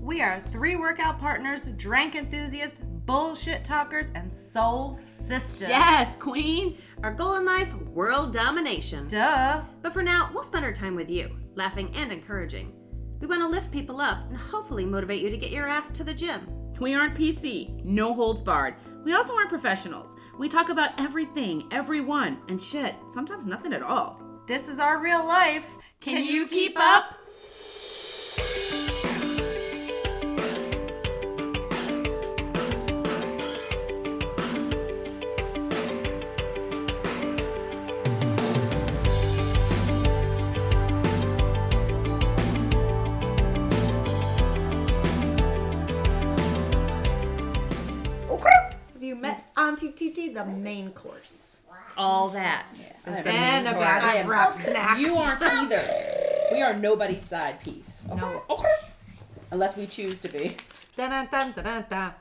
We are 3 workout partners, drank enthusiasts, bullshit talkers, and soul sisters. Yes, queen. Our goal in life, world domination. Duh. But for now, we'll spend our time with you, laughing and encouraging. We want to lift people up and hopefully motivate you to get your ass to the gym. We aren't PC, no holds barred. We also aren't professionals. We talk about everything, everyone, and shit, sometimes nothing at all. This is our real life. Can you keep up? You met Auntie TT, the main course. All that. And a bag of wrap snacks. You aren't either. We are nobody's side piece. No. Okay. Unless we choose to be. Dun, dun, dun, dun, dun.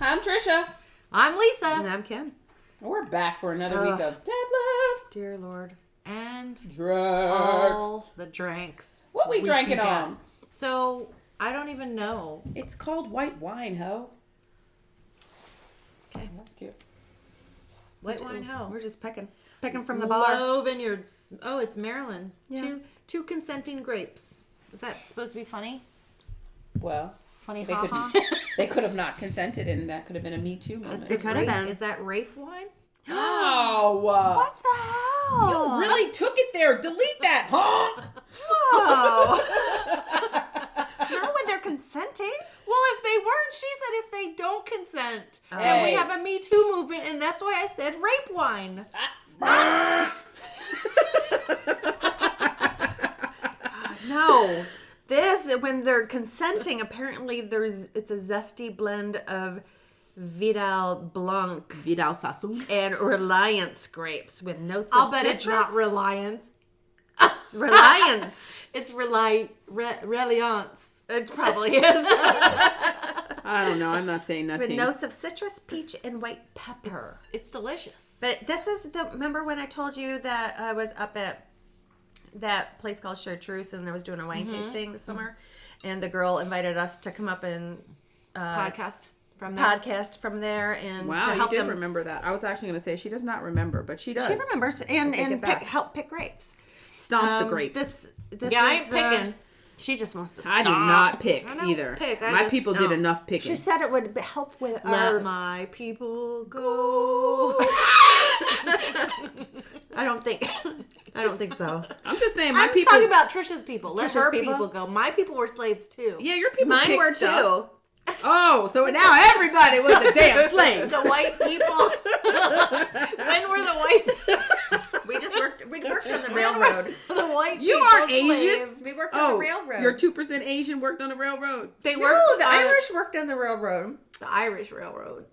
I'm Trisha. I'm Lisa. And I'm Kim. We're back for another week of deadlifts. Dear Lord. And Drinks. all the drinks. What we drank it can on? get. So, I don't even know. It's called white wine, ho. Okay. That's cute. White wine ho. We're just picking from the bar. Low Vineyards. Oh, it's Maryland. Yeah. Two consenting grapes. Is that supposed to be funny? Well, Funny they ha-ha? they could have not consented, and that could have been a Me Too moment. It could have been. Is that rape wine? Oh, What the hell? you really took it there. Delete that, honk. Oh. Not when they're consenting. Well, if they weren't, she said if they don't consent. And we Hey. have a Me Too movement, and that's why I said rape wine. No. This, when they're consenting, apparently it's a zesty blend of Vidal Blanc Vidal Sassoon. and Reliance grapes with notes I'll of bet citrus. it's not Reliance. Reliance. It's Reliance. It probably is. I don't know. I'm not saying With nothing. notes of citrus, peach, and white pepper. It's delicious. But this is remember when I told you that I was up at that place called Chartreuse and I was doing a wine tasting this summer, and the girl invited us to come up and Podcast from there. podcast from there and Wow, to you help did them. remember that. I was actually going to say she does not remember, but she does. She remembers and take it back. help pick grapes. Stomp the grapes. This Yeah, I is ain't the- picking. She just wants to I stop. do not pick I don't either. pick, I My just people stomp. did enough picking. She said it would help with Let our. my people go. I don't think so. I'm just saying, my I'm people. talking about Trisha's people. Let Trisha's her people? people go. My people were slaves too. Yeah, your people Mine pick were stuff. too. Oh, so now everybody was a damn slave. The white people. When were the white? We worked on the railroad. The white You people aren't Asian. slaved. We worked on Oh, the railroad. your 2% Asian worked on the railroad. They No, worked the on Irish worked on the railroad. the Irish Railroad.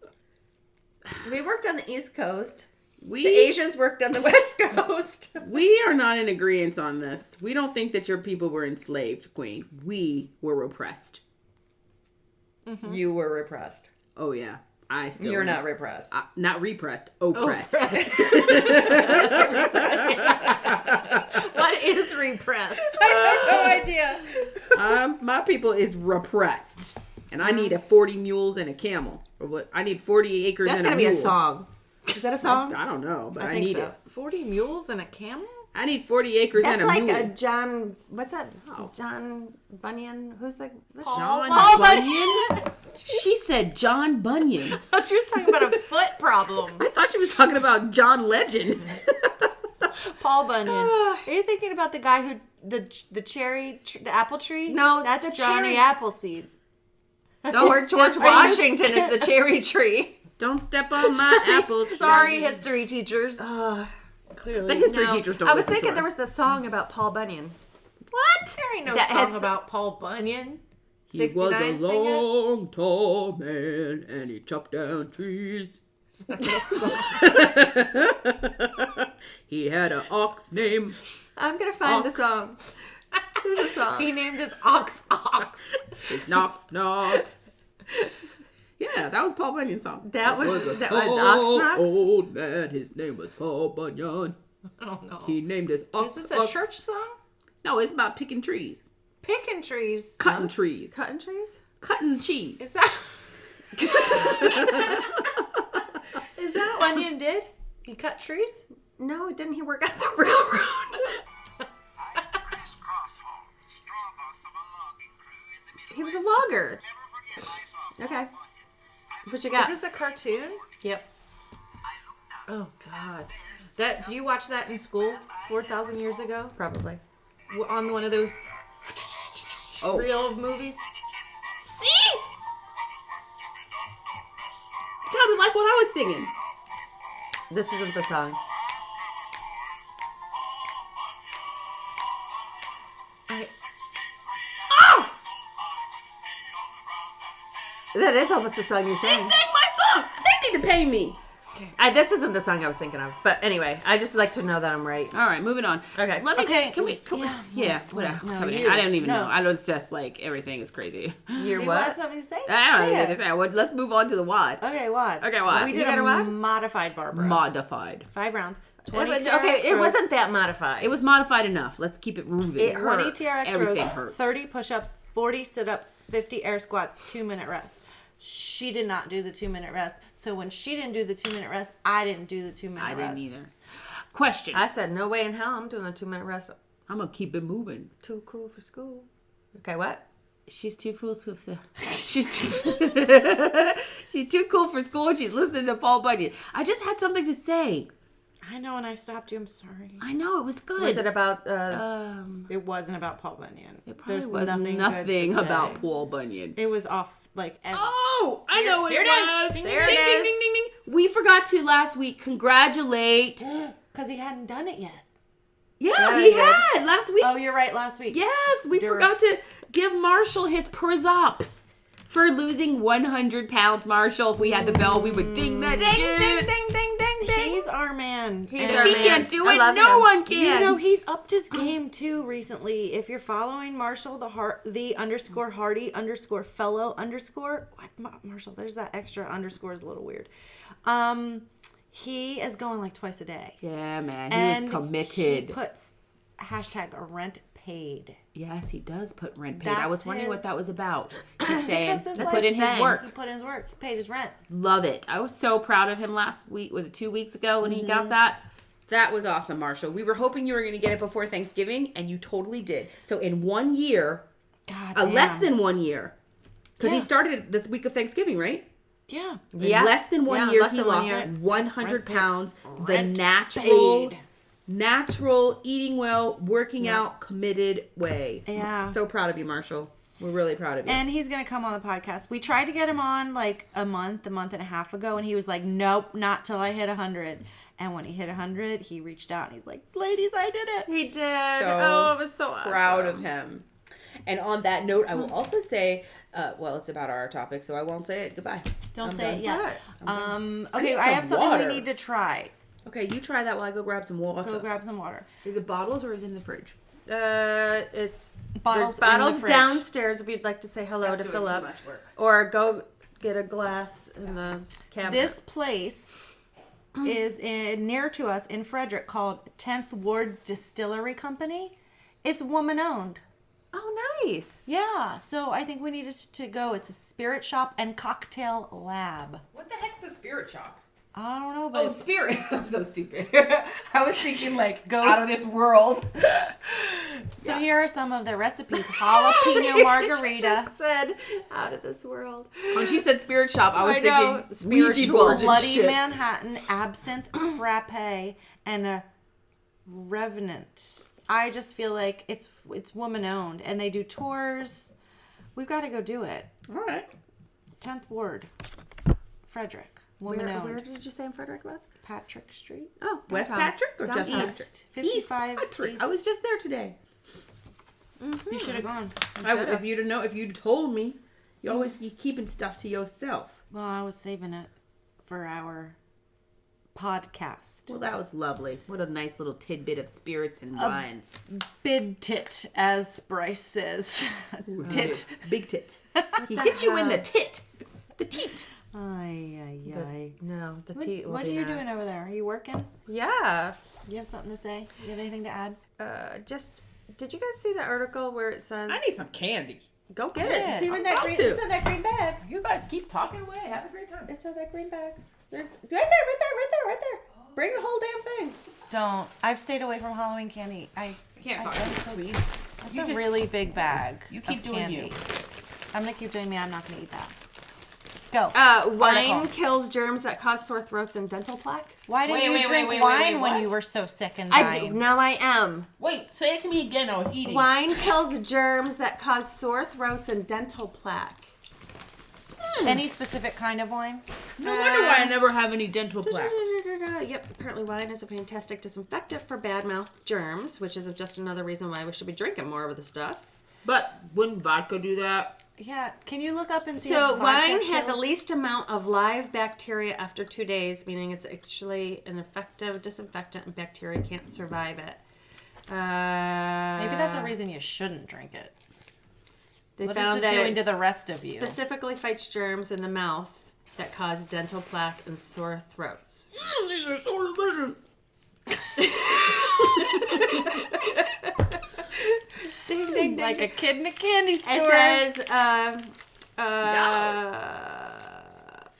We worked on the East Coast. The We Asians worked on the West Coast. we are not in agreement on this. We don't think that your people were enslaved, Queen. We were oppressed. You were repressed. Oh yeah, I still. You're am. not repressed. Not repressed. Oppressed. What is repressed? I have no idea. My people is repressed, and I need 40 mules and a camel. Or what? I need 40 acres That's and a gonna mule. be a song. Is that a song? I don't know, but I, think need so. it. 40 mules and a camel? I need 40 acres That's and a like mule. a John. What's that? Oh. John Bunyan. Who's the? John Paul Bunyan? She said John Bunyan. I thought she was talking about a foot problem. I thought she was talking about John Legend. Paul Bunyan. Are you thinking about the guy who the apple tree? No, that's the Johnny cherry- Appleseed. George Washington is the cherry tree. Don't step on my apple tree. Sorry, history teachers. The Clearly, history teachers don't I was listen to thinking there us. was the song about Paul Bunyan. What? there ain't no that song had- about Paul Bunyan. He was 69 a sing it? long, tall man, and he chopped down trees. He had an ox named I'm gonna find the Ox. song. There's a song. He named his ox. His Knox. Yeah, that was Paul Bunyan's song. That was a that tall Ox old man. His name was Paul Bunyan. I don't know. He named his ox. Is this a church song? No, it's about picking trees. Picking trees. Cutting trees. Cutting trees? Cutting cheese. Is that... Is that what Onion did? He cut trees? No, didn't he work at the railroad? He was a logger. Okay. What you got? Is this a cartoon? Yep. Oh, God. Do you watch that in school 4,000 years ago? Probably. On one of those Oh. real movies? See? Sounded like what I was singing. This isn't the song. Oh! That is almost the song you They sang. sang my song. They need to pay me. This isn't the song I was thinking of. But anyway, I just like to know that I'm right. All right, moving on. Okay. Let me. Okay, Can we? Yeah. Whatever. No, I you. don't even No. know. I was just like everything is crazy. You're Do you what? have something to say? I don't know Say anything to it. say. Well, let's move on to the WOD. Okay, what? Okay, what? We You did got a a what? modified Barbara. Modified. 5 rounds. It 20 was- TRX okay, it rows, wasn't that modified. It was modified enough. Let's keep it moving. It hurt. 20 TRX Everything rows, hurt. 30 push-ups, 40 sit-ups, 50 air squats, 2-minute rest. She did not do the 2-minute rest. So when she didn't do the 2-minute rest, I didn't do the 2-minute I rest. didn't either. Question. I said, no way in hell I'm doing a 2-minute rest. I'm gonna keep it moving. Too cool for school. Okay, what? She's too cool. She's too. She's too cool for school. And she's listening to Paul Bunyan. I just had something to say. I know, and I stopped you. I'm sorry. I know it was good. Was it about... It wasn't about Paul Bunyan. It probably There's was nothing, nothing good to about say. Paul Bunyan. It was off, like... Oh, I know what Here it it is. was. Ding, Ding, there ding, it ding, is. ding, ding, ding. We forgot to last week congratulate. Because he hadn't done it yet. Yeah, Yeah, he he did. had last week. Oh, you're right, last week. Yes, we You're- forgot to give Marshall his props for losing 100 pounds. Marshall, if we had the bell, we would ding that Ding, shit. ding, ding, ding, ding, ding. He's our man. He's And If our he man. can't do I it, love no him. one can. You know, he's upped his game too recently. If you're following Marshall, the underscore Hardy underscore fellow underscore what Marshall? There's that extra underscore is a little weird. He is going like twice a day. Yeah, man, And he is committed. He puts hashtag rent paid. Yes, he does put rent paid. I was That's wondering what his- that was about. He's saying Because he it's put in his thing. work. He put in his work. He paid his rent. Love it. I was so proud of him last week. Was it 2 weeks ago when he got that? That was awesome, Marshall. We were hoping you were going to get it before Thanksgiving, and you totally did. So in 1 year, God less than 1 year, because he Yeah. started the week of Thanksgiving, right? Yeah. Yeah. In less than 1 Yeah, year, less he than 1 lost year. 100 pounds. The Rent natural, paid. natural, eating well, working out, committed way. Yeah. So proud of you, Marshall. We're really proud of you. And he's going to come on the podcast. We tried to get him on like a month and a half ago, and he was like, nope, not till I hit 100. And when he hit 100, he reached out and he's like, ladies, I did it. He did. So Oh, it was so awesome. proud of him. And on that note, I will also say, well, it's about our topic, so I won't say it. Goodbye. Don't I'm say done. it yet. What? Okay, need I have some something water. we need to try. Okay, you try that while I go grab some water. Go grab some water. Is it bottles or is it in the fridge? It's Bottles there's bottles in the fridge. downstairs if you'd like to say hello to fill up, or go get a glass in the cabinet. This place is near to us in Frederick called 10th Ward Distillery Company. It's woman owned. Oh, nice. Yeah, so I think we need to go. It's a spirit shop and cocktail lab. What the heck's the spirit shop? I don't know, but Oh, it's- spirit. I'm so stupid. I was thinking like Ghost. out of this world. so here are some of the recipes. Jalapeno margarita. Just said out of this world. When she said spirit shop, I was I know. thinking Ouija Spiritual. boards and Bloody shit. Manhattan, absinthe frappe, and a revenant. I just feel like it's woman owned, and they do tours. We've got to go do it. All right. 10th Ward, Frederick, woman Where owned. did you say in Frederick was? Patrick Street, Oh, West downtown. Patrick or just Downtown. Patrick? East 55 Patrick. East. I was just there today. You should have gone. If you'd told me, you always keeping stuff to yourself. Well, I was saving it for our podcast. Well, that was lovely. What a nice little tidbit of spirits and wines. Bid tit, as Bryce says. Tit. Big tit. He hit you in the tit. The teat. Ay, ay, ay. No, the What, tea. what are you doing over there? Are you working? Yeah. You have something to say? You have anything to add? Just Did you guys see the article where it says? I need some candy. Go get Good. it. See where I'm that about green? to. It's in that green bag. You guys keep talking away. Have a great time. It's in that green bag. There's right there. Bring the whole damn thing. Don't. I've stayed away from Halloween candy. I can't talk. That's You a just- really big bag. You keep of doing candy. you. I'm gonna keep doing me. I'm not gonna eat that. Go. Wine Article. kills germs that cause sore throats and dental plaque. Why didn't you drink wine when what? you were so sick and I dying? do. Now I am. Wait, say it to me again. I was eating. Wine kills germs that cause sore throats and dental plaque. Any specific kind of wine? No wonder why I never have any dental plaque. Yep, apparently wine is a fantastic disinfectant for bad mouth germs, which is just another reason why we should be drinking more of the stuff. But wouldn't vodka do that? Yeah. Can you look up and see? So if vodka wine had the kills- least amount of live bacteria after 2 days, meaning it's actually an effective disinfectant and bacteria can't survive it. Maybe that's a reason you shouldn't drink it. They What found is it that doing it to the rest of you? specifically fights germs in the mouth that cause dental plaque and sore throats. These are so delicious. Ding, ding, ding. Like a kid in a candy store. It says,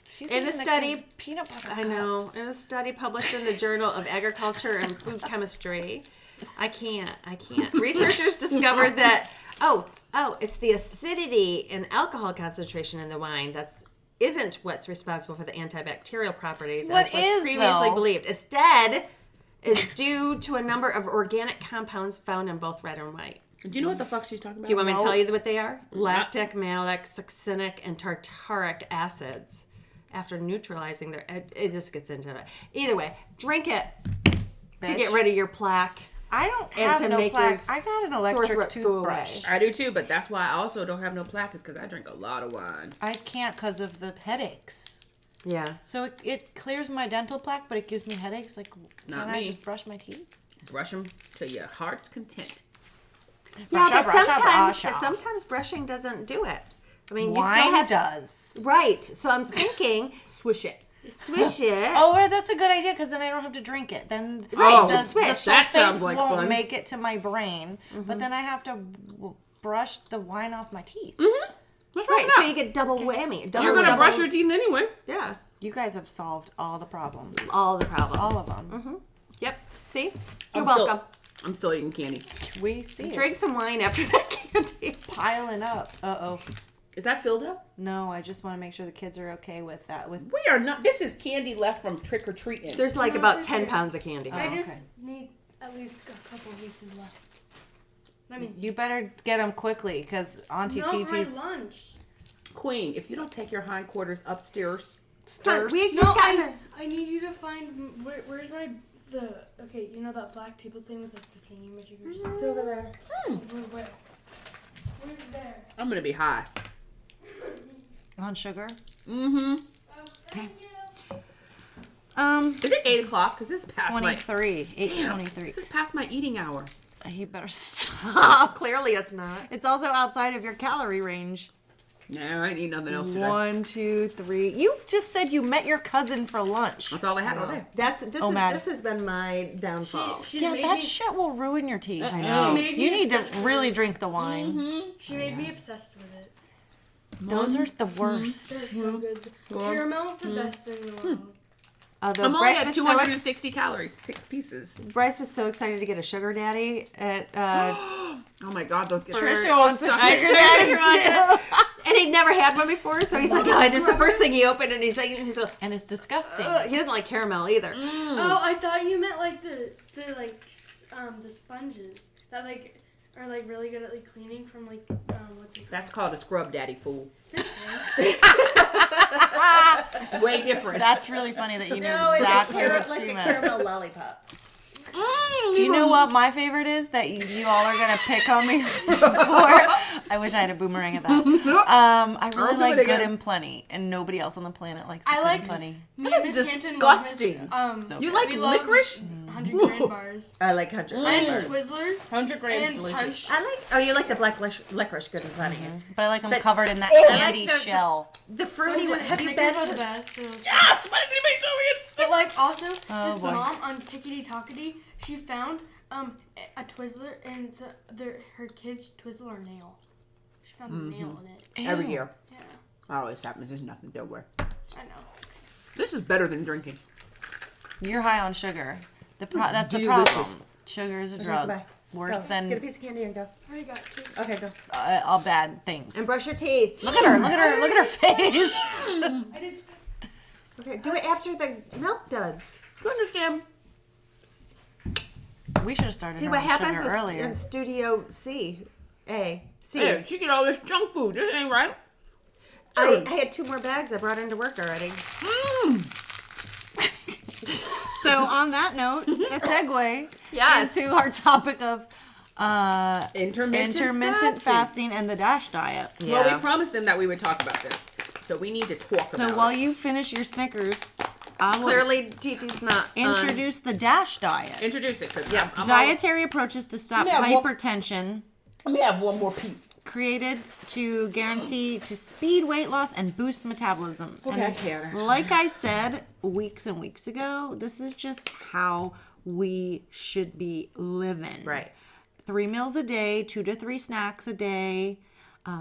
She's in a eating the study- kid's peanut butter I know. cups. In a study published in the Journal of Agriculture and Food Chemistry, I can't. Researchers discovered that it's the acidity and alcohol concentration in the wine that isn't what's responsible for the antibacterial properties What as was is, previously though? believed. Instead, is due to a number of organic compounds found in both red and white. Do you know what the fuck she's talking about? Do you want me to No. tell you what they are? Lactic, malic, succinic, and tartaric acids. After neutralizing it just gets into it. Either way, drink it to Bitch. get rid of your plaque. I don't And have to no make your plaque. I got an sore electric throats go toothbrush. away. I do too, but that's why I also don't have no plaque is because I drink a lot of wine. I can't because of the headaches. Yeah. So it clears my dental plaque, but it gives me headaches. Like, Not can I me. just brush my teeth? Brush them to your heart's content. Yeah, Brusha, but brusha, sometimes, brusha. sometimes brushing doesn't do it. I mean, you Wine still have does. right. So I'm thinking, Swish it. swish it. Oh, well, that's a good idea because then I don't have to drink it. Then Right, the, just switch. the That sounds sulfates like won't fun. make it to my brain, but then I have to brush the wine off my teeth. What's Right, so you get double whammy. Double, You're gonna double- brush your teeth anyway. Yeah, You guys have solved all the problems. all the problems. All of them. Yep. See, you're I'm welcome. I'm still eating candy. We see Drink some wine after that candy. it piling up. Uh-oh. Is that filled up? No, I just want to make sure the kids are okay with that. With We are not. This is candy left from trick or treating. There's like No, about it's 10 okay. pounds of candy. I Oh, just okay. need at least a couple pieces left. I mean, You better get them quickly because Auntie no, for my TT's lunch. Queen, if you don't take your hindquarters upstairs, stirs. We No, just got I need you to find where's okay, you know that black table thing with like the thingy majiggers? It's over there. Where? Where's there? I'm gonna be high. on sugar. Mm-hmm. Okay. Is it 8 o'clock? Because this is past my 23. 8:23. this is past my eating hour. You better stop. Clearly, it's not. It's also outside of your calorie range. No, I need nothing else today. 1, 2, 3. You just said you met your cousin for lunch. That's all I had all day. Matt. This has been my downfall. She Yeah, made that me, shit will ruin your teeth. I she know. made me You need to obsessed with really it. drink the wine. She made me obsessed with it. Those are the worst. They're so good. Caramel's the best thing in the world. Although I'm only Bryce at was 260 calories, 6 pieces. Bryce was so excited to get a sugar daddy at, Oh my god, those get Trisha wants a stuck. sugar daddy too. and he'd never had one before, so he's like, oh, there's the first thing he opened, and he's like, And it's disgusting. he doesn't like caramel either. Oh, I thought you meant like the sponges that like are like really good at like cleaning from like what's it called? That's called a scrub daddy, fool. Simple. It's way different. That's really funny that you know exactly what she meant. lollipop. Do you know what my favorite is that you all are gonna pick on me for? I wish I had a boomerang at that. I really I'll do like it Good again. and Plenty, and nobody else on the planet likes I Good like- and Plenty. Me That and is Miss Hampton disgusting. So You good. like We love- licorice? 100 grand bars. I like 100 And bars. Twizzlers 100 grams and delicious. Punch. I like. Oh, you like the black licorice good and plenty. But I like them But- covered in that I like candy the- shell. The fruity one. Have you Snickers been are the to? best. Yes! Why did you make so weird? But like also, Oh, this boy. mom on Tickety Tockety, she found a Twizzler, and her kids Twizzler a nail. She found a nail in it. Every year. Yeah, That always happens. There's nothing. Don't worry. I know. This is better than drinking. You're high on sugar. That's a delicious. problem. Sugar is a drug. goodbye. Worse than Get a piece of candy and go. I already got two. Okay, go. all bad things. And brush your teeth. Look at her. Look at her. Look at her face. I did. Okay, do it after the milk duds. Goodness, Jim. We should have started See her what on happens sugar earlier. in Studio C. C. Hey, she get all this junk food. This ain't right. I had 2 more bags I brought into work already. So on that note, a segue Yes. into our topic of Intermittent fasting and the DASH diet. Well, we promised them that we would talk about this. So we need to talk about So while it. you finish your Snickers, I will Clearly, TT's not introduce the DASH diet. Introduce it. Cause Yeah. I'm Dietary approaches to stop Yeah, well- hypertension let me have one more piece. created to guarantee to speed weight loss and boost metabolism. Okay, And I can't, actually. like I said weeks and weeks ago, this is just how we should be living. Right. 3 meals a day, 2 to 3 snacks a day.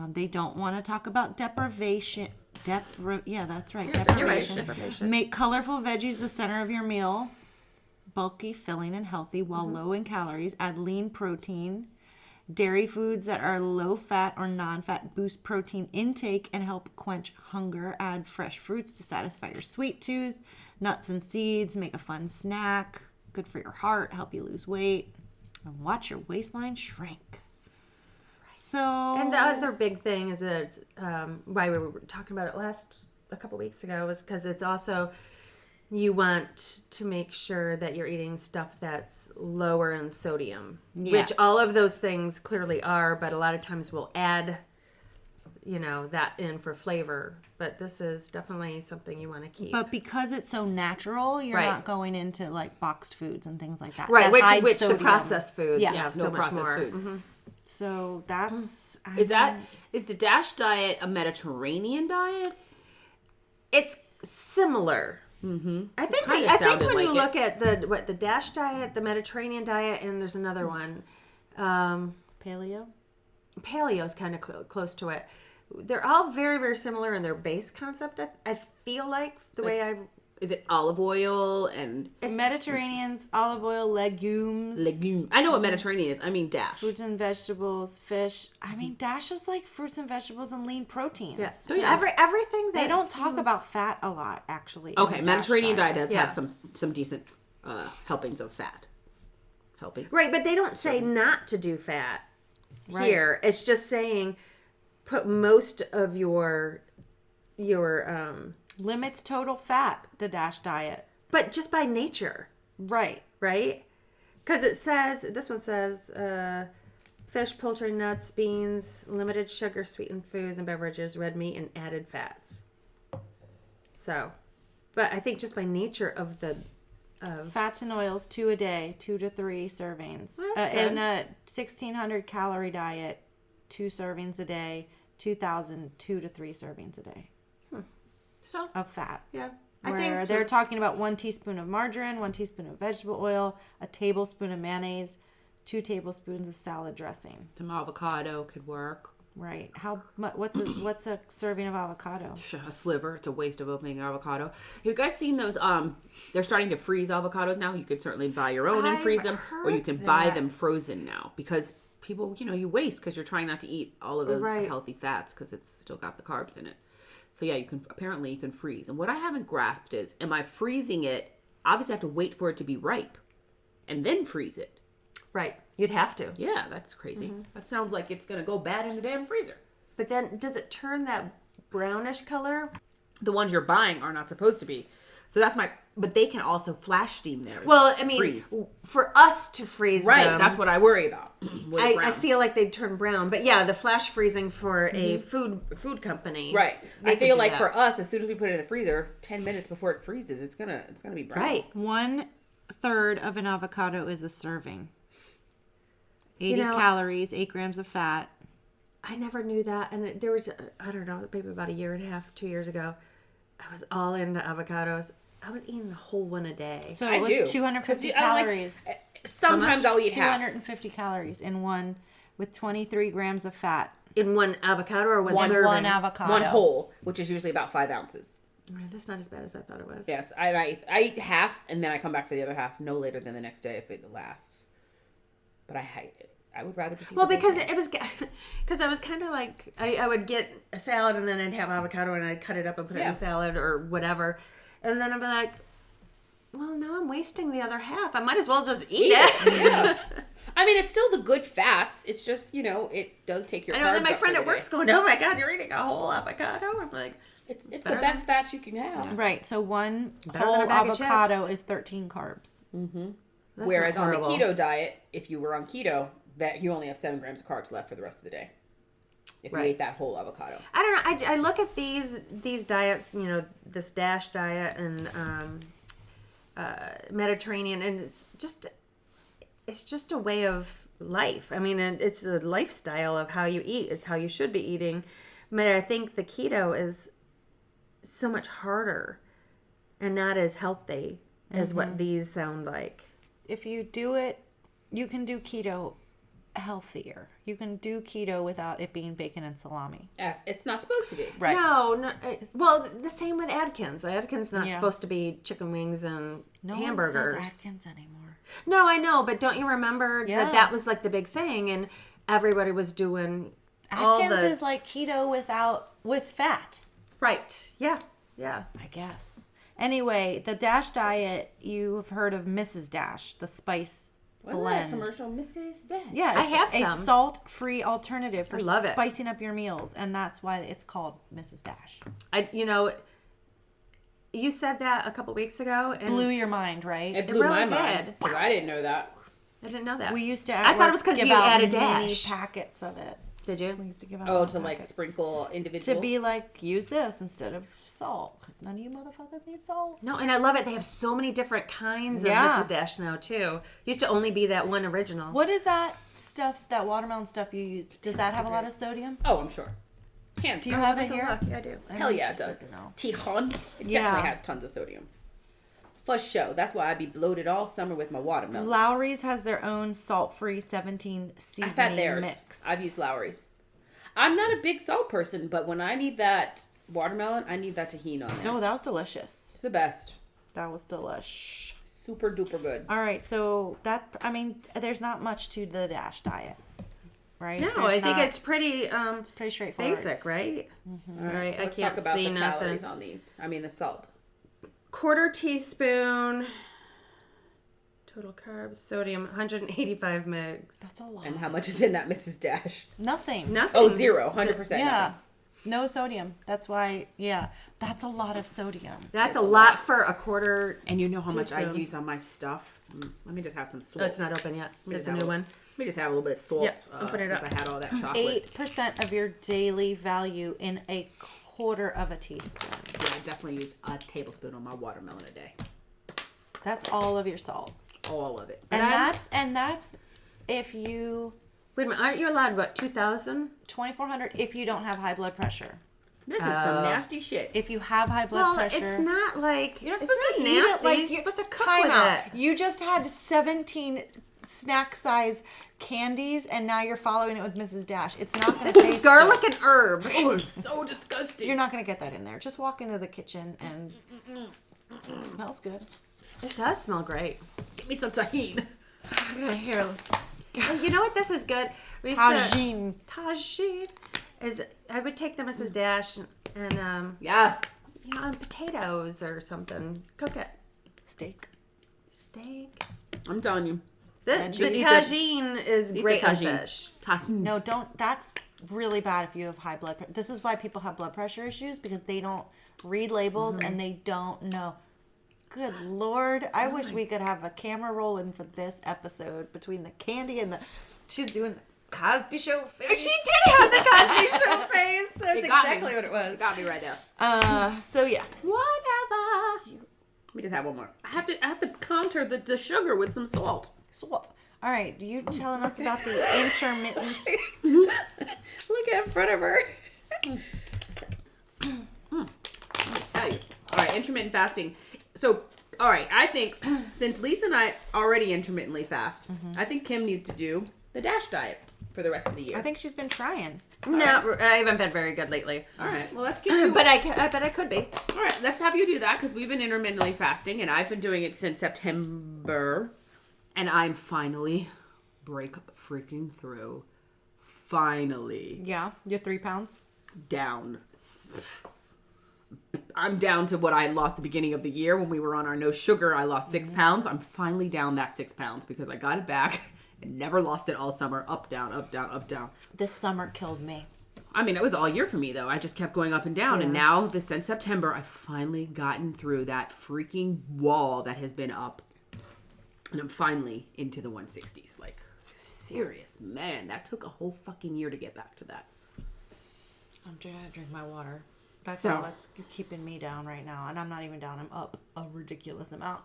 They don't want to talk about deprivation. Yeah, that's right. Deprivation. Deprivation. Make colorful veggies the center of your meal. Bulky, filling, and healthy while low in calories. Add lean protein. Dairy foods that are low fat or non-fat boost protein intake and help quench hunger. Add fresh fruits to satisfy your sweet tooth. Nuts and seeds make a fun snack. Good for your heart, help you lose weight. And watch your waistline shrink. So And the other big thing is that it's, why we were talking about it a couple weeks ago was because it's also, you want to make sure that you're eating stuff that's lower in sodium, Yes. which all of those things clearly are, but a lot of times we'll add, that in for flavor. But this is definitely something you want to keep. But because it's so natural, you're Right. not going into like boxed foods and things like that. right, that hide which the sodium. processed foods Yeah, have no so much processed more. foods. Mhm. So that's Is the DASH diet a Mediterranean diet? It's similar. Mm-hmm. I think kinda sounded when like you it. look at the DASH diet, the Mediterranean diet, and there's another one, paleo. paleo is kind of close to it. They're all very, very similar in their base concept. I feel like the way Is it olive oil and Mediterranean's olive oil, legumes, legume? I know what Mediterranean is. I mean DASH. fruits and vegetables, fish. I mean, DASH is like fruits and vegetables and lean proteins. yeah. So yeah. Everything that They don't talk about fat a lot, actually. in Okay, the Mediterranean DASH diet does Yeah. have some decent helpings of fat. Helpings. right, but they don't say not to do fat here. It's just saying put most of your Limits total fat, the DASH diet. but just by nature. Right. Right? Because this one says, fish, poultry, nuts, beans, limited sugar, sweetened foods and beverages, red meat, and added fats. So, but I think just by nature of the, Fats and oils, 2 a day, 2 to 3 servings. Well, that's good. In a 1,600 calorie diet, 2 servings a day, 2,000, 2 to 3 servings a day So of fat. yeah, Where they're talking about 1 teaspoon of margarine, 1 teaspoon of vegetable oil, a tablespoon of mayonnaise, 2 tablespoons of salad dressing. some avocado could work. Right. How much? What's a serving of avocado? A sliver. It's a waste of opening an avocado. Have you guys seen those? They're starting to freeze avocados now. You could certainly buy your own and freeze them, or you can buy them frozen now because people, you waste because you're trying not to eat all of those Right. healthy fats because it's still got the carbs in it. So yeah, you can freeze. And what I haven't grasped is, am I freezing it? Obviously, I have to wait for it to be ripe, and then freeze it. right. You'd have to. Yeah, that's crazy. That sounds like it's gonna go bad in the damn freezer. But then does it turn that brownish color? The ones you're buying are not supposed to be. So that's but they can also flash steam theirs. Well, I mean, freeze. for us to freeze Right, them, that's what I worry about. I feel like they'd turn brown. But yeah, the flash freezing for a food company. Right. they I could feel do like that. for us, as soon as we put it in the freezer, 10 minutes before it freezes, it's gonna be brown. Right. 1/3 of an avocado is a serving. 80 know- calories, 8 grams of fat. I never knew that. And there was, I don't know, maybe about 1.5 years, 2 years ago, I was all into avocados. I was eating a whole one a day. So I it was do. 250 'Cause I like- calories. Sometimes I'll eat half. 250 calories in one with 23 grams of fat. In one avocado or one One- serving? One avocado. One whole, which is usually about 5 ounces. Right, that's not as bad as I thought it was. Yes, I eat half, and then I come back for the other half no later than the next day if it lasts. But I would rather just eat Well, the whole because thing. because I was kind of like, I would get a salad and then I'd have avocado and I'd cut it up and put it in Yeah. the salad or whatever. And then I'd be like, well, now I'm wasting the other half. I might as well just eat it. Yeah. I mean, it's still the good fats. It's just, it does take your I carbs know, and then my up friend for at the work's day. going, oh my God, you're eating a whole avocado? I'm like, It's the better best fats you can have. Right. So one Better than a whole bag of avocado chips. is 13 carbs. that's Whereas not on the horrible. keto diet, if you were on keto, that you only have 7 grams of carbs left for the rest of the day. If you Right. ate that whole avocado. I don't know. I look at these diets, this DASH diet and Mediterranean, and it's just a way of life. I mean, and it's a lifestyle of how you eat. It's how you should be eating. But I think the keto is so much harder and not as healthy as what these sound like. If you do it, you can do keto healthier. You can do keto without it being bacon and salami. Yes, it's not supposed to be. Right. No, well, the same with Atkins. Atkins not Yeah. supposed to be chicken wings and No hamburgers. one says Atkins anymore. No, I know, but don't you remember Yeah. that was like the big thing, and everybody was doing all Atkins the is like keto with fat, right. Yeah, yeah. I guess. Anyway, the Dash diet, you've heard of Mrs. Dash, the spice Wasn't that blend. a commercial, Mrs. Dad? Yeah, I it's have a some. salt-free alternative for I love it. spicing up your meals, and that's why it's called Mrs. Dash. You said that a couple weeks ago, and Blew your mind, right? It blew really my mind. did. Because I didn't know that. I didn't know that. We used to. I thought it was 'cause give you out added mini Dash. packets of it. Did We you? used to give out. Oh, little to like packets. sprinkle individual. To be like, use this instead of salt, because none of you motherfuckers need salt. No, and I love it. They have so many different kinds of Yeah. Mrs. Dash now too. Used to only be that one original. What is that stuff? That watermelon stuff you use? Does that have a lot of sodium? Oh, I'm sure. Hands Do you down. have it Take a here? look. Yeah, I do. Hell yeah, it just does. doesn't know. Tijon. It Yeah. definitely has tons of sodium. For sure. That's why I be bloated all summer with my watermelon. Lowry's has their own salt-free 17 seasoning I've had theirs. mix. I've used Lowry's. I'm not a big salt person, but when I need that watermelon, I need that tahini on there. No, that was delicious. It's the best. That was delish. Super duper good. All right, so there's not much to the Dash diet, right? No, There's I think not- it's pretty it's pretty straightforward. basic, right? All right, so I let's can't talk about see the nothing. calories on these. I mean, the salt. Quarter teaspoon total carbs, sodium 185 mgs. That's a lot. And how much is in that Mrs. Dash? Nothing. Nothing. Oh, 0. 100%. Yeah. nothing. No sodium. That's why. Yeah, that's a lot of sodium. That's a lot for a quarter. And you know how much I Teaspoon. use on my stuff? Let me just have some salt. Oh, it's not open yet. That's just a have new one. Let me just have a little bit of salt Yep, open it since up. I had all that chocolate. 8% of your daily value in a quarter of a teaspoon. Yeah, I definitely use a tablespoon on my watermelon a day. That's all of your salt. All of it. And that's if you Wait a minute, aren't you allowed, what, 2,000? 2,400 if you don't have high blood pressure. This is some nasty shit. If you have high blood Well, pressure, it's not like, you're not it's supposed to not eat it nasty. like You're supposed to cook time with out. it. You just had 17 snack size candies and now you're following it with Mrs. Dash. It's not going to This taste is garlic good. and herb. Oh, it's so disgusting. You're not going to get that in there. Just walk into the kitchen and it smells good. It does smell great. Give me some tahini. Here, And you know what? This is good. We used tagine. Tagine. Is I would take the Mrs. Dash and Yes. on potatoes or something. Cook it. Steak. Steak. I'm telling you. The just eat the- tagine is Eat great the on tagine. fish. Tahini. No, don't. That's really bad if you have high blood pressure. This is why people have blood pressure issues because they don't read labels and they don't know. Good Lord. I wish we could have a camera rolling for this episode between the candy and the... She's doing the Cosby Show face. She did have the Cosby Show face. That's It got exactly me. what it was. You got me right there. So yeah. Whatever. Let me just have one more. I have to counter the sugar with some salt. Salt. All right. You telling us about the intermittent... Look at in front of her. Let me tell you. All right, intermittent fasting. So All right, I think since Lisa and I already intermittently fast, I think Kim needs to do the DASH diet for the rest of the year. I think she's been trying. No, I haven't been very good lately. All right, well, let's get you. But I bet I could be. All right, let's have you do that because we've been intermittently fasting, and I've been doing it since September, and I'm finally freaking through. Finally Yeah, you're 3 pounds. down. I'm down to what I lost the beginning of the year when we were on our no sugar. I lost 6 pounds. I'm finally down that 6 pounds because I got it back and never lost it all summer. Up, down, up, down, up, down. This summer killed me. I mean, it was all year for me, though. I just kept going up and down. And now, since September, I've finally gotten through that freaking wall that has been up. And I'm finally into the 160s. Like, serious. Man, that took a whole fucking year to get back to that. I'm trying to drink my water. That's So- all that's keeping me down right now. And I'm not even down. I'm up a ridiculous amount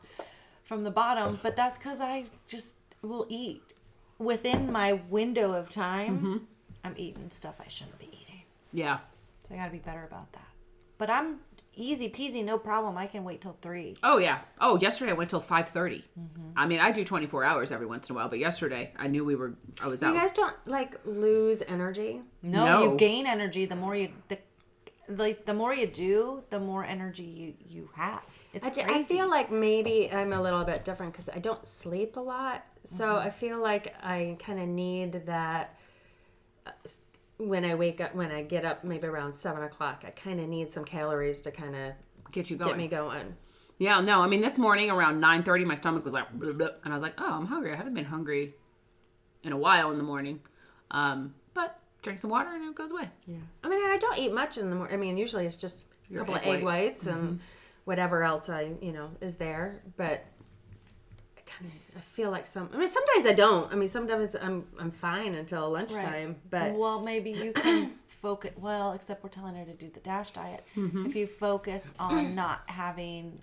from the bottom. But that's because I just will eat. Within my window of time, I'm eating stuff I shouldn't be eating. Yeah. So I got to be better about that. But I'm easy peasy, no problem. I can wait till 3. Oh, yeah. Oh, yesterday I went till 5:30. I mean, I do 24 hours every once in a while. But yesterday, I knew I was out. You guys don't lose energy? No, you gain energy the more you... The more you do, the more energy you have. It's crazy. I feel like maybe I'm a little bit different because I don't sleep a lot. So I feel like I kind of need that when I wake up, when I get up maybe around 7 o'clock. I kind of need some calories to kind of Get you going. get me going. Yeah, no. I mean, this morning around 9:30, my stomach was like, bleh, bleh, and I was like, oh, I'm hungry. I haven't been hungry in a while in the morning. But drink some water and it goes away. Yeah. I mean, I don't eat much in the morning. I mean, usually it's just a couple of egg whites and whatever else is there. But I feel like sometimes I don't. I mean, sometimes I'm fine until lunchtime. But well, maybe you can focus. Well, except we're telling her to do the DASH diet. If you focus on not having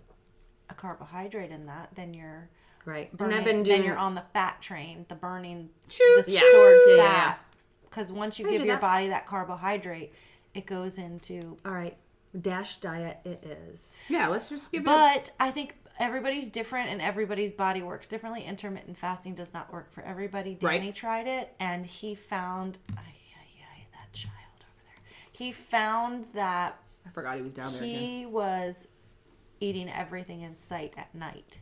a carbohydrate in that, then you're right. burning, And I've been then doing. you're on the fat train, the burning, Shoot. the Yeah. stored Yeah, yeah, fat. Because once you I give do your that. body that carbohydrate, it goes into. All right, DASH diet it is. Yeah, let's just give it. But I think everybody's different and everybody's body works differently. Intermittent fasting does not work for everybody. Danny Right. tried it and he found that child over there. He found that I forgot he was down there again. he was eating everything in sight at night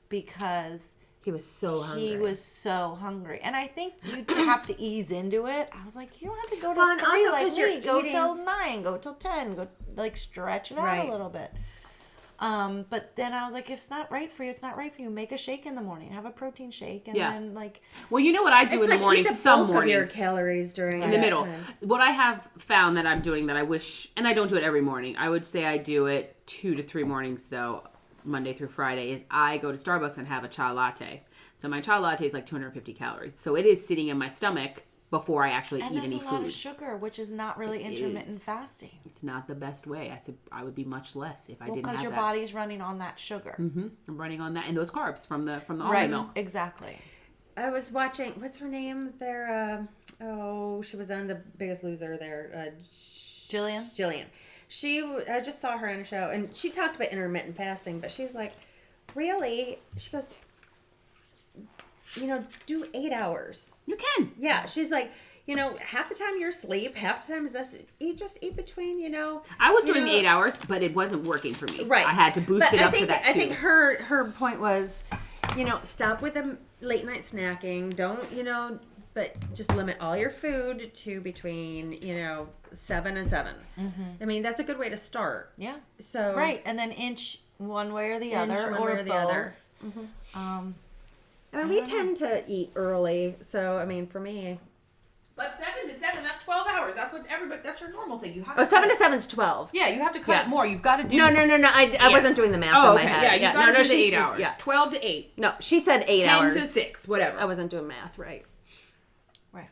because He was so hungry. he was so hungry. And I think you have to ease into it. I was like, you don't have to go to Well, and 3 also like 'cause you're me. Go eating- till 9, go till 10, go stretch it out Right. a little bit. But then I was like, if it's not right for you, it's not right for you. Make a shake in the morning. Have a protein shake. And Yeah. then Well, you know what I do in the morning? Eat the Some bulk of your mornings. calories during In the that middle. time. What I have found that I'm doing that I wish, and I don't do it every morning, I would say I do it 2 to 3 mornings though, Monday through Friday, is I go to Starbucks and have a chai latte. So my chai latte is like 250 calories. So it is sitting in my stomach before I actually and eat that's any a lot food. of sugar, which is not really intermittent is. fasting. It's not the best way. I said I would be much less if I Well, didn't because have your that. body's running on that sugar. I'm running on that and those carbs from the almond milk. Exactly. I was watching. What's her name? There. She was on The Biggest Loser. There. Jillian? Jillian. I just saw her on a show, and she talked about intermittent fasting, but she was like, "Really?" She goes, do 8 hours. You can. Yeah, she's like, half the time you're asleep, half the time is this. You just eat between, I was doing the 8 hours, but it wasn't working for me. Right. I had to boost But it up to that too. I think her point was, stop with the late night snacking. Don't, but just limit all your food to between, 7 and 7. Mm-hmm. I mean, that's a good way to start. Yeah. So Right. And then inch one way or the Inch other, one or way or both. the other. I mean, we tend to eat early. So, I mean, for me. But 7 to 7, that's 12 hours. That's what everybody. That's your normal thing. You have. Oh, 7 to 7 is 12. Yeah, you have to cut Yeah. it more. You've got to do. No. I wasn't doing the math Oh, in okay. my head. Yeah, you got to do the she 8 says- hours. Yeah. 12 to 8. No, she said 8 10 hours. to 6, whatever. I wasn't doing math, right. Right.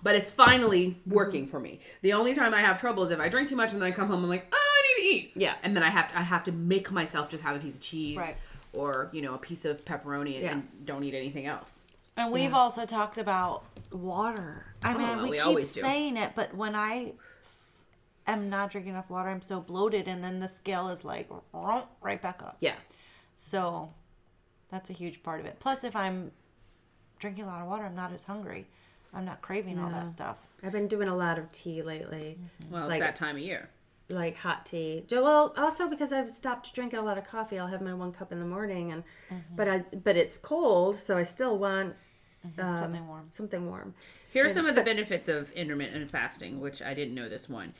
But it's finally working for me. The only time I have trouble is if I drink too much and then I come home and I'm like, oh, I need to eat. Yeah. And then I have to make myself just have a piece of cheese. Right. Or, a piece of pepperoni Yeah. and don't eat anything else. And we've also talked about water. I mean, we we keep always do. saying it, but when I am not drinking enough water, I'm so bloated, and then the scale is like right back up. Yeah. So that's a huge part of it. Plus, if I'm drinking a lot of water, I'm not as hungry. I'm not craving all that stuff. I've been doing a lot of tea lately. Well, Like- it's that time of year. Like hot tea. Well, also because I've stopped drinking a lot of coffee. I'll have my 1 cup in the morning, and but it's cold, so I still want Something warm. Something warm. Here are some of the benefits of intermittent fasting, which I didn't know this one.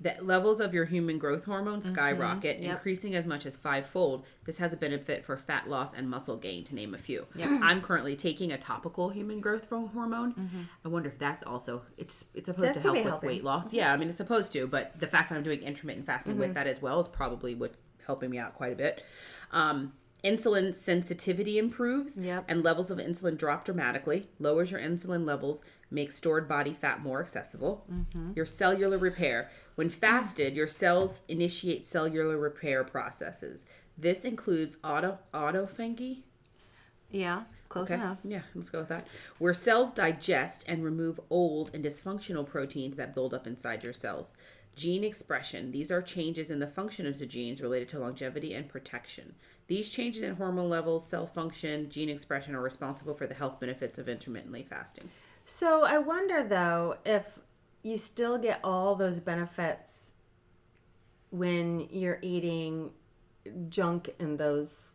That levels of your human growth hormone skyrocket, increasing as much as 5-fold. This has a benefit for fat loss and muscle gain, to name a few. I'm currently taking a topical human growth hormone. I wonder if that's also it's supposed That to could be help with helping. weight loss. Yeah, I mean it's supposed to, but the fact that I'm doing intermittent fasting with that as well is probably what's helping me out quite a bit. Insulin sensitivity improves, and levels of insulin drop dramatically, lowers your insulin levels, makes stored body fat more accessible. Your cellular repair. When fasted, your cells initiate cellular repair processes. This includes autophagy. Yeah, close enough. Yeah, let's go with that. Where cells digest and remove old and dysfunctional proteins that build up inside your cells. Gene expression. These are changes in the function of the genes related to longevity and protection. These changes in hormone levels, cell function, gene expression are responsible for the health benefits of intermittently fasting. So I wonder though if you still get all those benefits when you're eating junk in those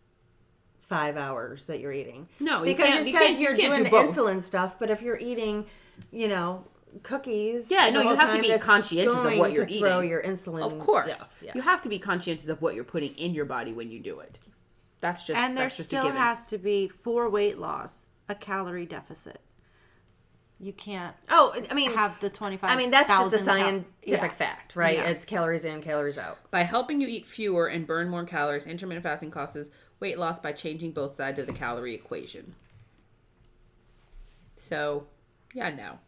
5 hours that you're eating. No, you because can't- it you says can't- you you're can't doing do both. insulin stuff, but if you're eating, cookies, Yeah, no, the you whole have to time, be that's conscientious of going what you're to throw eating. your insulin. Of course. Yeah. You have to be conscientious of what you're putting in your body when you do it. That's just And there that's just a still given. has to be, for weight loss, a calorie deficit. You can't Oh, I mean, have the 25,000 I mean that's just a scientific yeah. fact, right? Yeah. It's calories in, calories out. By helping you eat fewer and burn more calories, intermittent fasting causes weight loss by changing both sides of the calorie equation. So, yeah, no.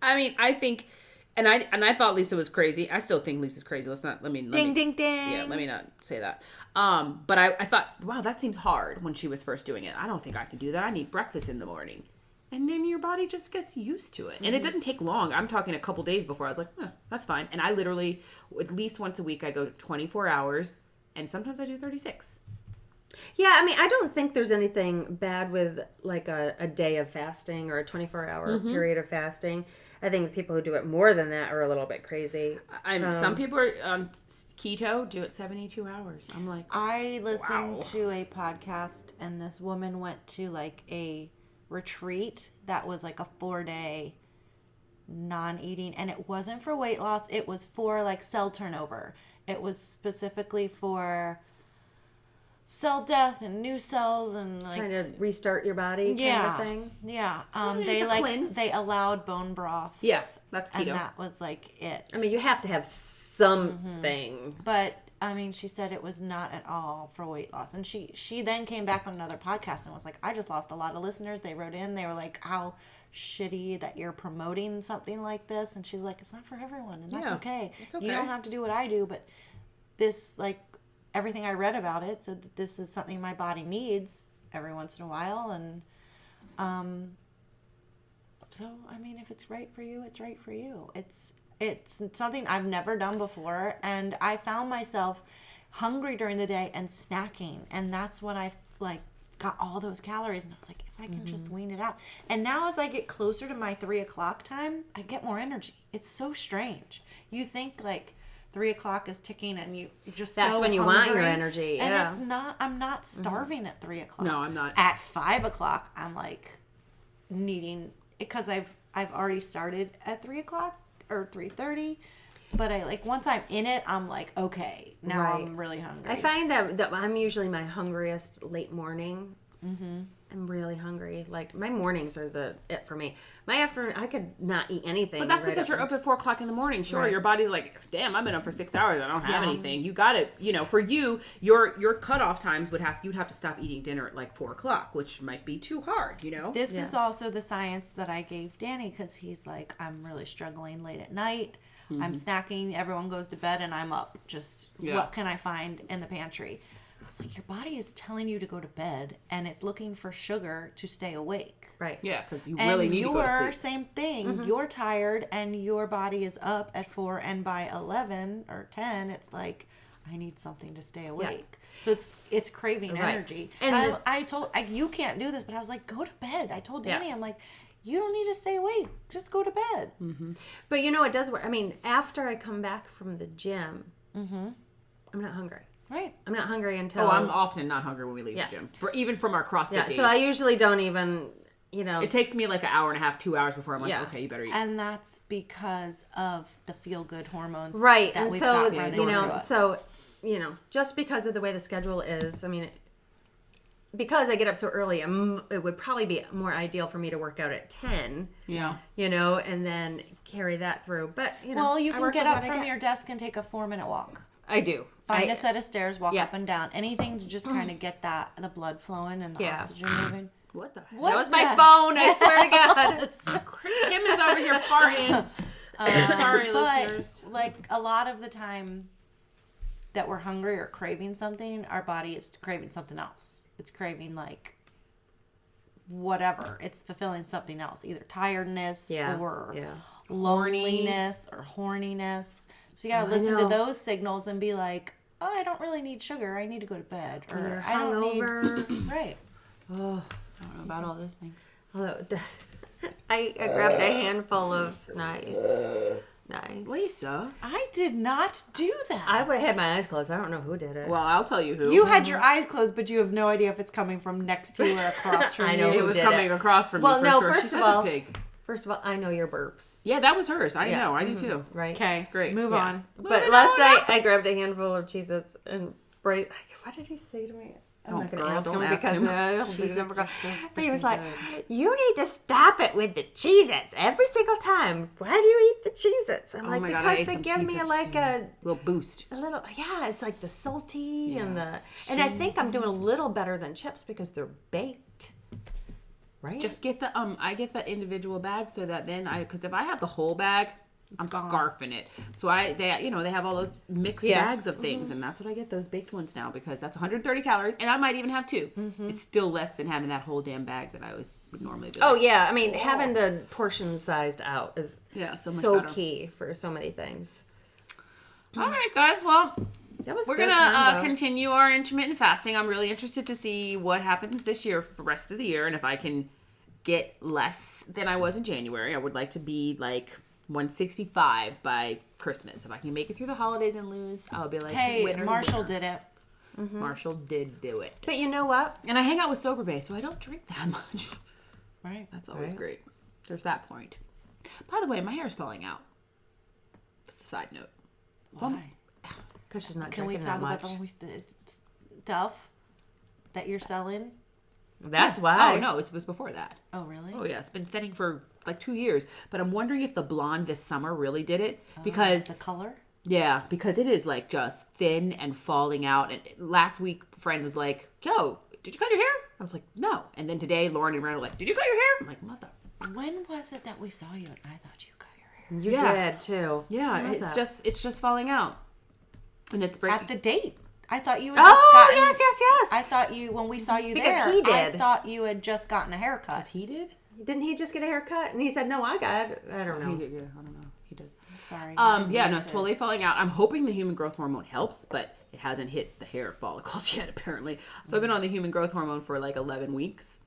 I mean, I think, and I thought Lisa was crazy. I still think Lisa's crazy. Let me Ding, ding, ding. Yeah, let me not say that. But I thought, wow, that seems hard when she was first doing it. I don't think I can do that. I need breakfast in the morning. And then your body just gets used to it. And it doesn't take long. I'm talking a couple days before I was like, that's fine. And I literally, at least once a week, I go 24 hours. And sometimes I do 36. Yeah, I mean, I don't think there's anything bad with like a day of fasting or a 24-hour period of fasting. I think the people who do it more than that are a little bit crazy. Some people are on keto, do it 72 hours. I'm like, I listened Wow. to a podcast, and this woman went to like a retreat that was like a 4-day non-eating, and it wasn't for weight loss. It was for like cell turnover. It was specifically for cell death and new cells and like Trying to restart your body kind of thing. Yeah. it's They a like cleanse. they allowed bone broth. yeah, that's And keto. that was like it. I mean, you have to have something. But I mean, she said it was not at all for weight loss. And she then came back on another podcast and was like, I just lost a lot of listeners. They wrote in, they were like, how shitty that you're promoting something like this. And she's like, it's not for everyone, and that's Yeah, okay. it's okay. You don't have to do what I do, but this, like, everything I read about it said that this is something my body needs every once in a while. And so, I mean, if it's right for you, it's right for you. It's something I've never done before, and I found myself hungry during the day and snacking, and that's when I like got all those calories, and I was like, if I can just wean it out. And now as I get closer to my 3:00 time, I get more energy. It's so strange. You think like 3:00 is ticking, and you just That's so when you want your hungry, energy, and yeah. it's not. I'm not starving at 3:00. No, I'm not. At 5:00, I'm like needing, because I've already started at 3:00 or 3:30, but I like once I'm in it, I'm like, okay, now Right. I'm really hungry. I find that I'm usually my hungriest late morning. I'm really hungry. Like my mornings are it for me. My afternoon, I could not eat anything. But that's right because you're up at 4:00 in the morning. Sure, Right. your body's like, damn, I've been up for 6 hours. I don't have anything. You got it. For you, your cutoff times you'd have to stop eating dinner at like 4:00, which might be too hard. This is also the science that I gave Danny, because he's like, I'm really struggling late at night. I'm snacking. Everyone goes to bed, and I'm up. Just what can I find in the pantry? I was like, your body is telling you to go to bed, and it's looking for sugar to stay awake. Right. Yeah, because you And really need to go to sleep. same thing. You're tired, and your body is up at 4, and by 11 or 10, it's like, I need something to stay awake. So it's craving Right. energy. And And I told you can't do this, but I was like, go to bed. I told Danny, I'm like, you don't need to stay awake. Just go to bed. But you know, it does work. I mean, after I come back from the gym, I'm not hungry. Right. I'm not hungry until. Oh, I'm often not hungry when we leave Yeah. the gym. Even from our CrossFit days. So I usually don't even, It takes me like an hour and a half, 2 hours before I'm like, Yeah. okay, you better eat. And that's because of the feel-good hormones. right, That and we've so got running through us. just because of the way the schedule is, I mean, because I get up so early, it would probably be more ideal for me to work out at 10. Yeah. And then carry that through. But Well, you I can work get with up what I from get. your desk and take a 4-minute walk. I do. Find a set of stairs, walk Yeah. up and down. Anything to just kind of get the blood flowing and the Yeah. oxygen moving. What the heck? What That was my the- phone. I swear to God. Kim is over here farting. Sorry, But listeners. like a lot of the time that we're hungry or craving something, our body is craving something else. It's craving like whatever. It's fulfilling something else, either tiredness or loneliness or horniness. So you gotta listen to know. those signals and be like, oh, I don't really need sugar. I need to go to bed. Or I don't Hungover. need right. Oh, I don't know about all those things. Although I grabbed a handful of nice. Lisa. I did not do that. I would have had my eyes closed. I don't know who did it. Well, I'll tell you who. You had your eyes closed, but you have no idea if it's coming from next to you or across from I know you. It who was did coming it. across from Well, you for no, sure. first She's of such a all- pig. First of all, I know your burps, Yeah, that was hers. I Yeah. know. I do too. right? Okay, It's great. Move Yeah. on. But last night I grabbed a handful of Cheez-Its and Bryce. What did he say to me? I'm Oh, not going to girl, ask don't him ask because him. I don't Cheez-Its remember. are so But he was like, freaking "You need to stop it with the Cheez-Its every single time. Why do you eat the Cheez-Its?" I'm Oh like, my God, I because ate they some give me Cheez-Its like too. a Little boost. little, it's like the salty and and I think I'm doing a little better than chips because they're baked, right? Just get the I get the individual bag so that then because if I have the whole bag, I'm gone. scarfing it. So they have all those mixed bags of things, and that's what I get, those baked ones now, because that's 130 calories, and I might even have 2. It's still less than having that whole damn bag that I would normally do. Oh yeah, I mean having the portion sized out is so much so better. key for so many things. All right, guys. Well, That was we're good gonna combo. continue our intermittent fasting. I'm really interested to see what happens this year for the rest of the year, and if I can get less than I was in January. I would like to be like 165 by Christmas. If I can make it through the holidays and lose, I'll be like, Hey, winner, Marshall winner. did it. Marshall did do it. But you know what? And I hang out with Sober Bay, so I don't drink that much. Right. That's always Right. great. There's that point. By the way, my hair's falling out. Just a side note. Why? Because she's not Can we drinking talk that about much. the stuff that you're selling? That's why. Oh, no, it was before that. Oh, really? Oh, yeah. It's been thinning for like 2 years. But I'm wondering if the blonde this summer really did it. Because The color? yeah, because it is like just thin and falling out. And last week, a friend was like, yo, did you cut your hair? I was like, no. And then today, Lauren and Rand were like, did you cut your hair? I'm like, mother. When was it that we saw you and I thought you cut your hair? You Yeah. did too. Yeah, When was it's that? just falling out. And it's breaking. At the date. I thought you had Oh just gotten... yes. I thought you, when we saw you Because there, he I did. thought you had just gotten a haircut. he did? Didn't he just get a haircut? And he said, "No, I got it." I don't He know. did, yeah, I don't know. He does. Sorry. Yeah, no, it's totally falling out. I'm hoping the human growth hormone helps, but it hasn't hit the hair follicles yet, apparently. So I've been on the human growth hormone for like 11 weeks.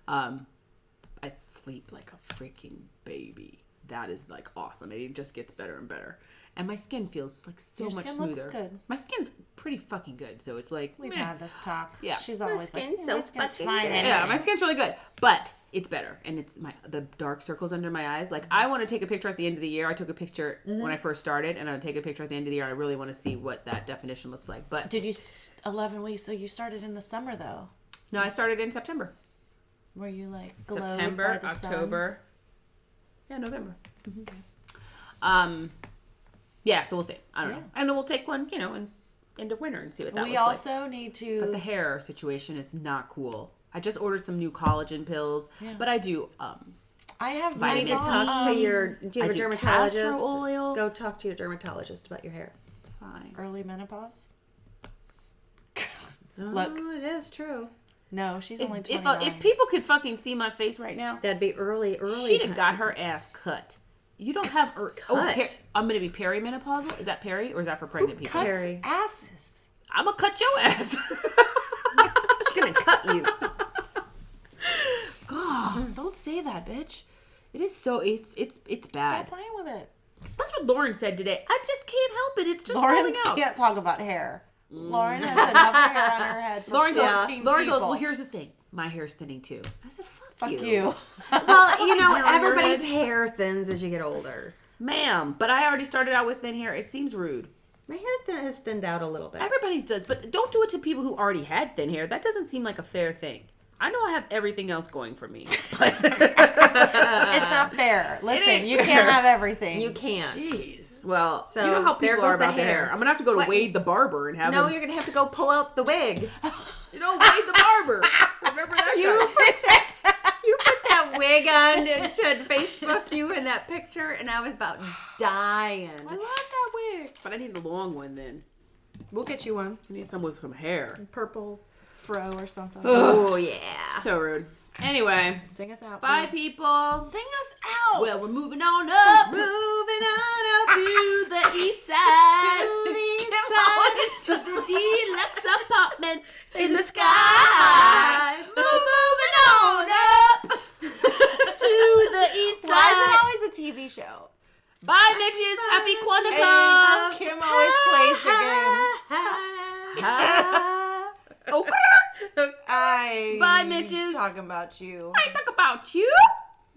I sleep like a freaking baby. That is like awesome. It just gets better and better. And my skin feels like so Your much skin smoother. looks good. My skin's pretty fucking good, so it's like We've meh. had this talk. Yeah. She's always like, skin's "Yeah, so my skin's fucking fine. good." Yeah, my skin's really good, but it's better, and it's the dark circles under my eyes. Like I want to take a picture at the end of the year. I took a picture when I first started, and I'll take a picture at the end of the year. I really want to see what that definition looks like. But Did you 11 weeks? So you started in the summer though. no, I started in September, Were you like glowed September, by the sun? October, yeah, November. Yeah, so we'll see. I don't know, and then we'll take one, in end of winter and see what that We looks like. also need to. But the hair situation is not cool. I just ordered some new collagen pills, but I do I have You Vitamin need to D. talk to your. Do you I have a do dermatologist? castor oil. Go talk to your dermatologist about your hair. fine. early menopause. Look, Oh, it is true. no, she's only If 29. if people could fucking see my face right now, That'd be early. she'd have got her ass cut You don't have Cut. I'm gonna be perimenopausal. Is that peri or is that for pregnant people? Cuts Harry. asses. I'm gonna cut your ass. She's gonna cut you. God, don't say that, bitch. It is so it's bad. Stop playing with it. That's what Lauren said today. I just can't help it. It's just Lauren falling out. can't talk about hair. Lauren has enough hair on her head for Lauren goes, 14 Lauren goes, people. well, here's the thing. My hair's thinning too. I said, fuck you. Fuck you. Well, you know, Hair on your everybody's head. hair thins as you get older. Ma'am, but I already started out with thin hair. It seems rude. My hair has thinned out a little bit. Everybody does, but don't do it to people who already had thin hair. That doesn't seem like a fair thing. I know I have everything else going for me. But It's not fair. Listen, ain't you fair. can't have everything. You can't. Jeez. Well, So, you know how there people are goes the about their hair. hair. I'm gonna have to go to What? Wade the barber and have No, him. you're gonna have to go pull out the wig. You know, Wade the barber. Remember that You put that wig on and should Facebook you in that picture, and I was about dying. I love that wig, but I need a long one then. We'll get you one. I need some with some hair. Purple fro or something. Oh yeah. So rude. Anyway, Sing us out. bye, please. people. Sing us out. Well, we're moving on up. Moving on up To the east side. to the east Come side. To the deluxe apartment in the sky. Moving on up. To the east Why is it side. always a TV show? Bye, bitches. Happy Quantico. Kim always plays the Oh, game. I Bye, Mitches. talking about you. I talk about you.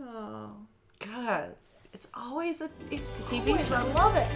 Oh, God. It's always a TV always, show. I love it.